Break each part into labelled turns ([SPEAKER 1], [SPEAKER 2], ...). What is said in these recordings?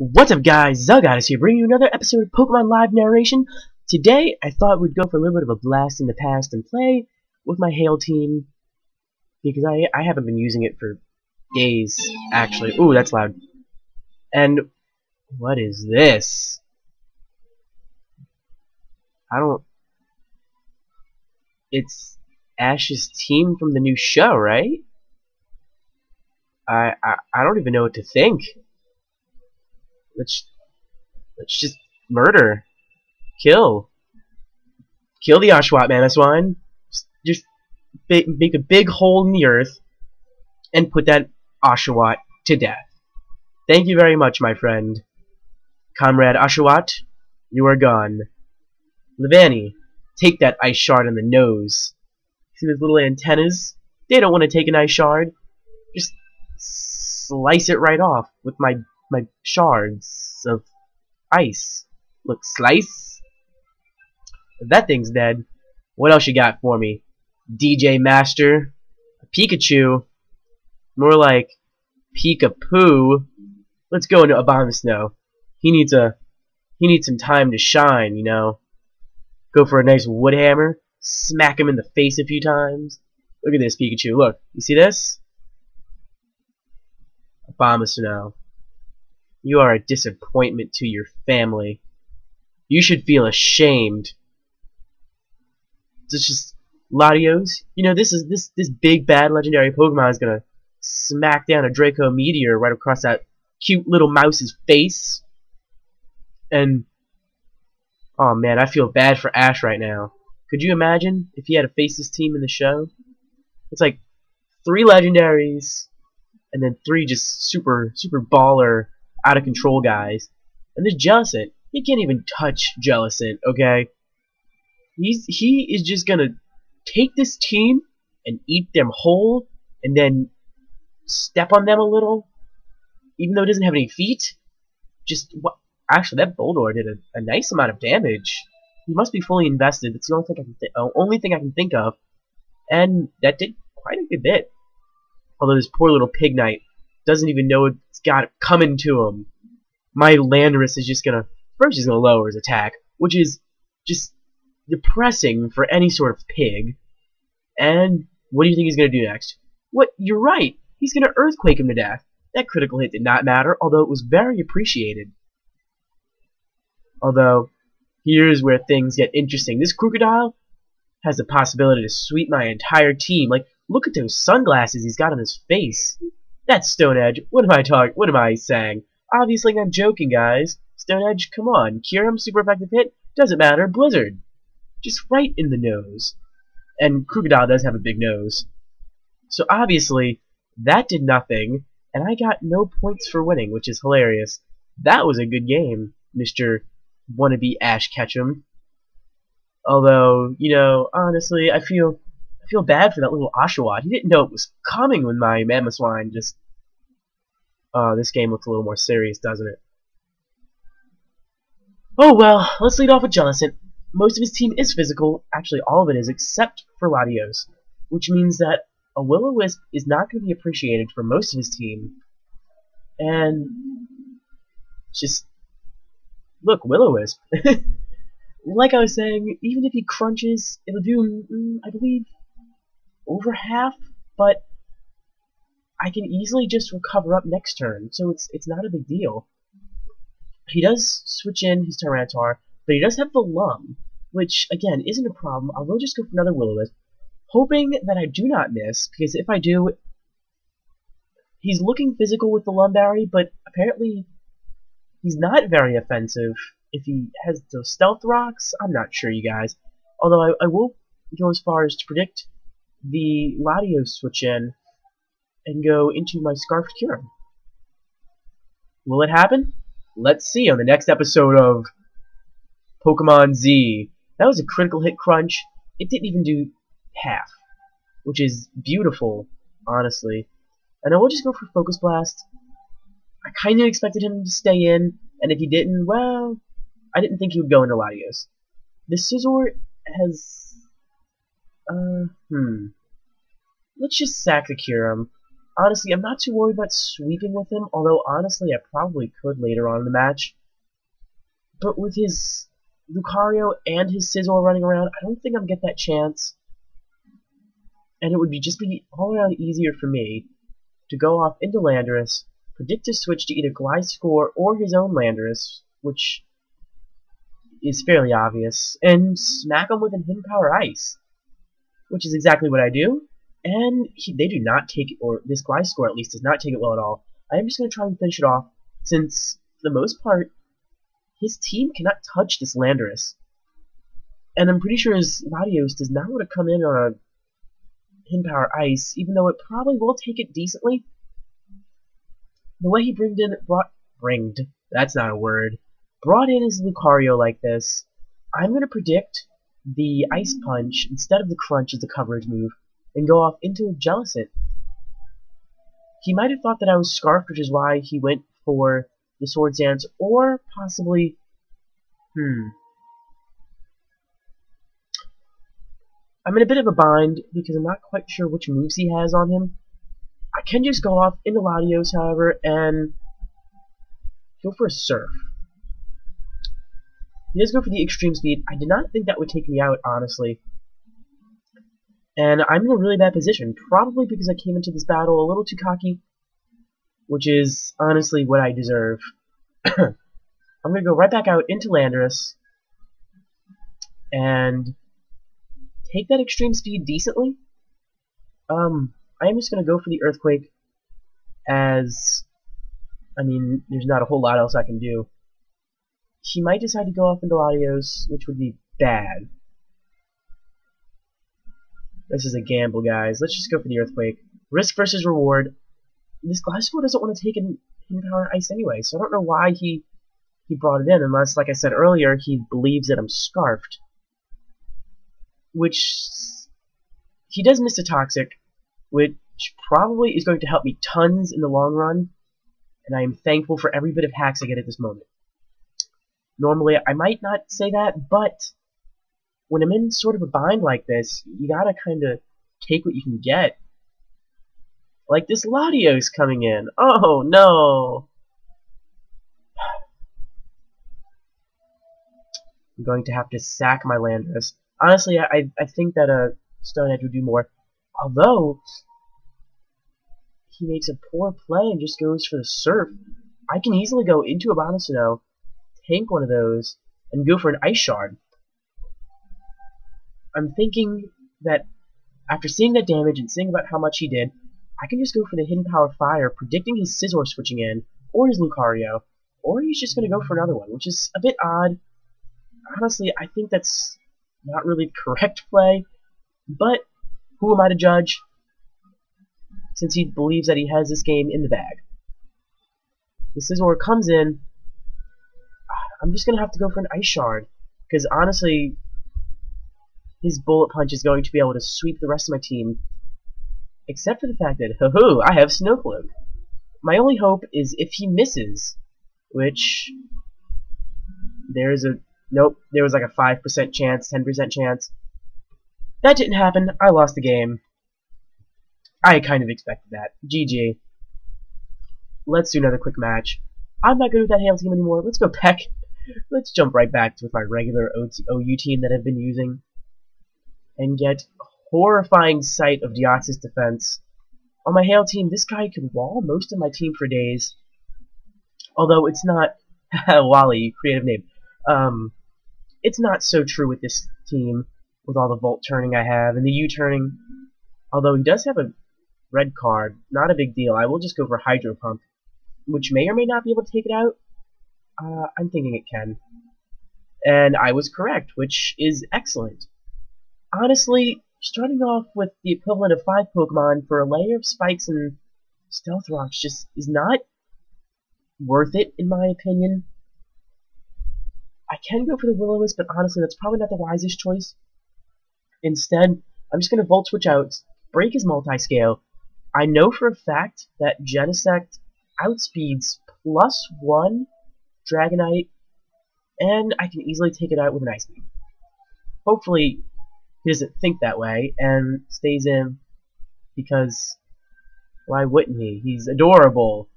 [SPEAKER 1] What's up, guys? Xelgodis here, bringing you another episode of Pokemon Live Narration. Today, I thought we'd go for a little bit of a blast in the past and play with my Hail team, because I haven't been using it for days, actually. Ooh, that's loud. And what is this? It's Ash's team from the new show, right? I don't even know what to think. Let's just murder, kill the Oshawott Mamoswine. Just make a big hole in the earth and put that Oshawott to death. Thank you very much, my friend. Comrade Oshawott, you are gone. Levani, take that ice shard in the nose. See those little antennas? They don't want to take an ice shard. Just slice it right off with my shards of ice. Look, slice. If that thing's dead, what else you got for me? DJ Master? A Pikachu? More like Pika-Poo. Let's go into Abomasnow. He needs some time to shine, you know. Go for a nice wood hammer, smack him in the face a few times. Look at this, Pikachu. Look, you see this? Abomasnow. You are a disappointment to your family. You should feel ashamed. It's just Latios. You know, this big bad legendary Pokemon is gonna smack down a Draco Meteor right across that cute little mouse's face. And oh man, I feel bad for Ash right now. Could you imagine if he had to face this team in the show? It's like 3 legendaries and then 3 just super baller, out of control guys. And this Jellicent, he can't even touch Jellicent, okay? He is just gonna take this team and eat them whole, and then step on them a little, even though it doesn't have any feet. Just what? Actually, that Boldore did a nice amount of damage. He must be fully invested. It's the only thing I can think of, and that did quite a good bit. Although this poor little Pignite doesn't even know it's got it coming to him. My Landorus is just gonna lower his attack, which is just depressing for any sort of pig. And what do you think he's gonna do next? What? You're right. He's gonna Earthquake him to death. That critical hit did not matter, although it was very appreciated. Although, here's where things get interesting. This Crocodile has the possibility to sweep my entire team. Like, look at those sunglasses he's got on his face. That's Stone Edge. What am I saying? Obviously, I'm joking, guys. Stone Edge, come on. Kyurem, super effective hit. Doesn't matter. Blizzard. Just right in the nose. And Crocodile does have a big nose. So obviously, that did nothing, and I got no points for winning, which is hilarious. That was a good game, Mr. Wannabe Ash Ketchum. Although, you know, honestly, I feel bad for that little Oshawott. He didn't know it was coming when my Mamoswine just... this game looks a little more serious, doesn't it? Oh well, let's lead off with Jellicent. Most of his team is physical, actually all of it is, except for Latios, which means that a Will-O-Wisp is not going to be appreciated for most of his team. And just look, Will-O-Wisp. Like I was saying, even if he crunches, it'll do, I believe, over half, but I can easily just recover up next turn, so it's not a big deal. He does switch in his Tyranitar, but he does have the Lum, which, again, isn't a problem. I will just go for another Will-O-Wisp, hoping that I do not miss, because if I do, he's looking physical with the Lumberry, but apparently he's not very offensive. If he has those Stealth Rocks, I'm not sure, you guys. Although I will go as far as to predict the Latios switch in and go into my Scarfed Kyurem. Will it happen? Let's see on the next episode of Pokemon Z. That was a critical hit crunch. It didn't even do half, which is beautiful, honestly. And I will just go for Focus Blast. I kind of expected him to stay in, and if he didn't, well, I didn't think he would go into Latios. This Scizor has... let's just sack the Kyurem. Honestly, I'm not too worried about sweeping with him, although honestly I probably could later on in the match. But with his Lucario and his Scizor running around, I don't think I'm going to get that chance. And it would just be all around easier for me to go off into Landorus, predict his switch to either Gliscor or his own Landorus, which is fairly obvious, and smack him with an Hidden Power Ice, which is exactly what I do. And they do not take it, or this Gliscor at least does not take it well at all. I'm just going to try and finish it off, since for the most part, his team cannot touch this Landorus. And I'm pretty sure his Latios does not want to come in on a Hidden Power Ice, even though it probably will take it decently. The way he brought in his Lucario like this, I'm going to predict the Ice Punch instead of the Crunch as the coverage move, and go off into a Jellicent. He might have thought that I was Scarfed, which is why he went for the Swords Dance, or possibly, I'm in a bit of a bind because I'm not quite sure which moves he has on him. I can just go off into Latios, however, and go for a Surf. He does go for the Extreme Speed. I did not think that would take me out, honestly. And I'm in a really bad position, probably because I came into this battle a little too cocky, which is honestly what I deserve. I'm going to go right back out into Landorus and take that Extreme Speed decently. I am just going to go for the Earthquake, as, I mean, there's not a whole lot else I can do. He might decide to go off into Latios, which would be bad. This is a gamble, guys. Let's just go for the Earthquake. Risk versus reward. This Gliscor doesn't want to take an Hidden Power Ice anyway, so I don't know why he brought it in, unless, like I said earlier, he believes that I'm Scarfed. Which, he does miss a Toxic, which probably is going to help me tons in the long run, and I am thankful for every bit of hacks I get at this moment. Normally, I might not say that, but when I'm in sort of a bind like this, you gotta kind of take what you can get. Like this Latios coming in. Oh, no! I'm going to have to sack my Landorus. Honestly, I think that Stone Edge would do more. Although, he makes a poor play and just goes for the Surf. I can easily go into a Abomasnow, tank one of those, and go for an Ice Shard. I'm thinking that after seeing that damage and seeing about how much he did, I can just go for the Hidden Power Fire, predicting his Scizor switching in, or his Lucario, or he's just going to go for another one, which is a bit odd. Honestly, I think that's not really the correct play, but who am I to judge, since he believes that he has this game in the bag. The Scizor comes in. I'm just going to have to go for an Ice Shard, because honestly, his Bullet Punch is going to be able to sweep the rest of my team, except for the fact that, ho-ho, I have Snowcloak. My only hope is if he misses, which, nope, there was like a 5% chance, 10% chance. That didn't happen. I lost the game. I kind of expected that. GG. Let's do another quick match. I'm not good with that Hail team anymore. Let's go back. Let's jump right back with my regular OU team that I've been using, and get a horrifying sight of Deoxys defense. On my Hail team, this guy could wall most of my team for days. Although it's not Wally, creative name. It's not so true with this team, with all the Volt turning I have, and the U-turning. Although he does have a red card, not a big deal. I will just go for Hydro Pump, which may or may not be able to take it out. I'm thinking it can. And I was correct, which is excellent. Honestly, starting off with the equivalent of 5 Pokemon for a layer of Spikes and Stealth Rocks just is not worth it, in my opinion. I can go for the Will-O-Wisp, but honestly, that's probably not the wisest choice. Instead, I'm just going to Volt Switch out, break his Multiscale. I know for a fact that Genesect outspeeds +1 Dragonite, and I can easily take it out with an Ice Beam. Hopefully, he doesn't think that way and stays in, because, Why wouldn't he? He's adorable,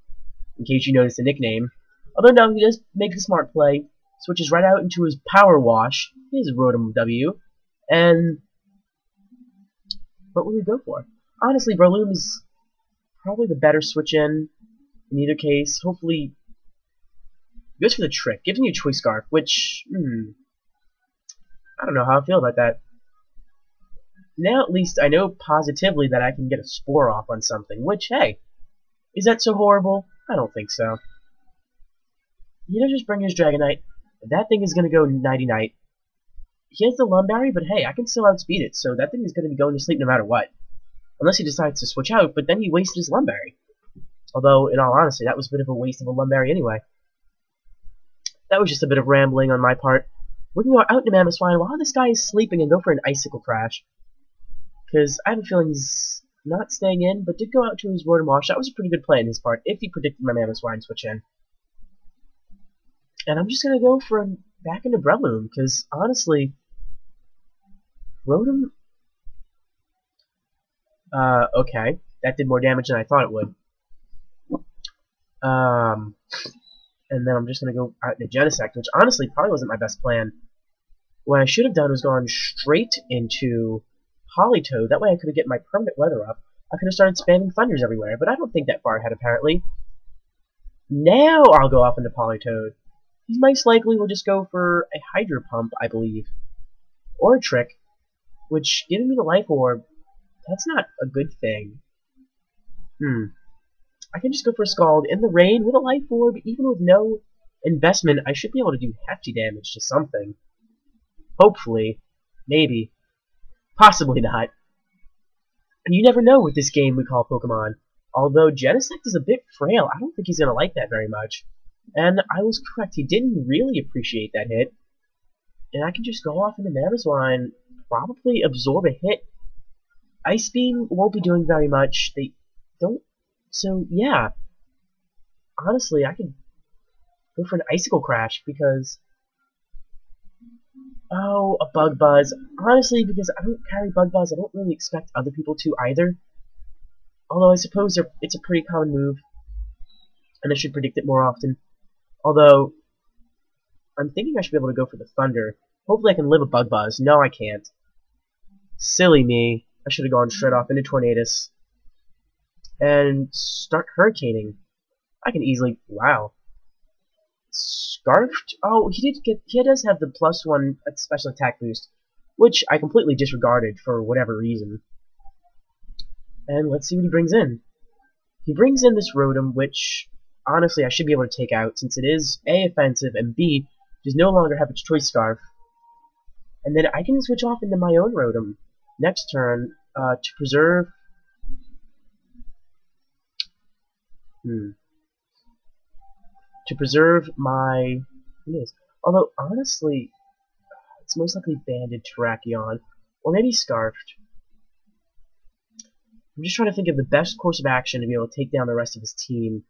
[SPEAKER 1] in case you noticed the nickname. Although no, he does make the smart play, switches right out into his Power Wash, his Rotom W, and what will he go for? Honestly, Breloom is probably the better switch-in either case. Hopefully, he goes for the trick, gives me a Choice Scarf, which, I don't know how I feel about that. Now at least I know positively that I can get a Spore off on something, which, hey, is that so horrible? I don't think so. He does just bring his Dragonite. That thing is going to go nighty-night. He has the Lumberry, but hey, I can still outspeed it, so that thing is going to be going to sleep no matter what. Unless he decides to switch out, but then he wasted his Lumberry. Although, in all honesty, that was a bit of a waste of a Lumberry anyway. That was just a bit of rambling on my part. We can go out to Mamoswine while this guy is sleeping and go for an Icicle Crash. Because I have a feeling he's not staying in, but did go out to his Rotom Wash. That was a pretty good play on his part, if he predicted my Mamoswine switch in. And I'm just going to go for back into Breloom, because honestly, Rotom... okay. That did more damage than I thought it would. And then I'm just going to go out into Genesect, which honestly probably wasn't my best plan. What I should have done was gone straight into Politoed. That way I could have get my permanent weather up. I could have started spamming Thunders everywhere, but I don't think that far ahead apparently. Now I'll go off into Politoed. He most likely will just go for a Hydro Pump, I believe. Or a Trick, which, giving me the Life Orb, that's not a good thing. I can just go for a Scald in the rain with a Life Orb, even with no investment. I should be able to do hefty damage to something. Hopefully. Maybe. Possibly not. And you never know with this game we call Pokemon. Although Genesect is a bit frail, I don't think he's going to like that very much. And I was correct, he didn't really appreciate that hit. And I can just go off into Mamoswine, probably absorb a hit. Ice Beam won't be doing very much. They don't... So, yeah. Honestly, I could go for an Icicle Crash, because... Oh, a Bug Buzz. Honestly, because I don't carry Bug Buzz, I don't really expect other people to either. Although I suppose it's a pretty common move, and I should predict it more often. Although, I'm thinking I should be able to go for the Thunder. Hopefully I can live a Bug Buzz. No, I can't. Silly me. I should have gone straight off into Tornadus. And start Hurricaning. I can easily... Wow. Scarfed? Oh, he does have the +1 special attack boost, which I completely disregarded for whatever reason. And let's see what he brings in. He brings in this Rotom, which, honestly, I should be able to take out, since it is A, offensive, and B, does no longer have its Choice Scarf. And then I can switch off into my own Rotom next turn to preserve... To preserve my... Although, honestly, it's most likely Banded Terrakion, or maybe Scarfed. I'm just trying to think of the best course of action to be able to take down the rest of his team.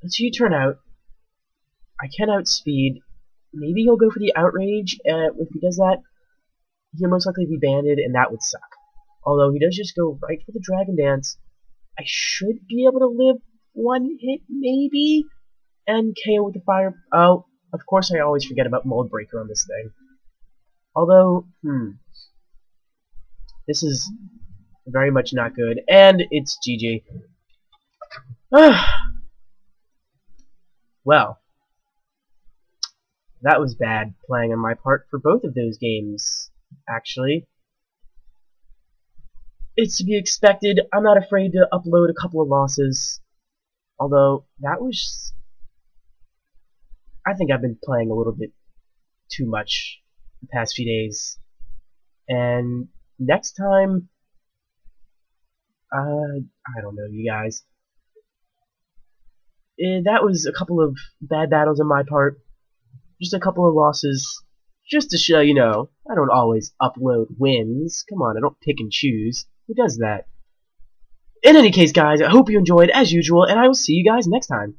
[SPEAKER 1] Let's see you turn out. I can outspeed. Maybe he'll go for the Outrage. If he does that, he'll most likely be banded, and that would suck. Although he does just go right for the Dragon Dance. I should be able to live one hit, maybe, and KO with the Fire. Oh, of course I always forget about Mold Breaker on this thing. Although, this is very much not good, and it's GG. Well, that was bad playing on my part for both of those games, actually. It's to be expected. I'm not afraid to upload a couple of losses. Although, that was... I think I've been playing a little bit too much the past few days. And next time... I don't know, you guys. That was a couple of bad battles on my part. Just a couple of losses. Just to show, you know, I don't always upload wins. Come on, I don't pick and choose. Who does that? In any case, guys, I hope you enjoyed as usual, and I will see you guys next time.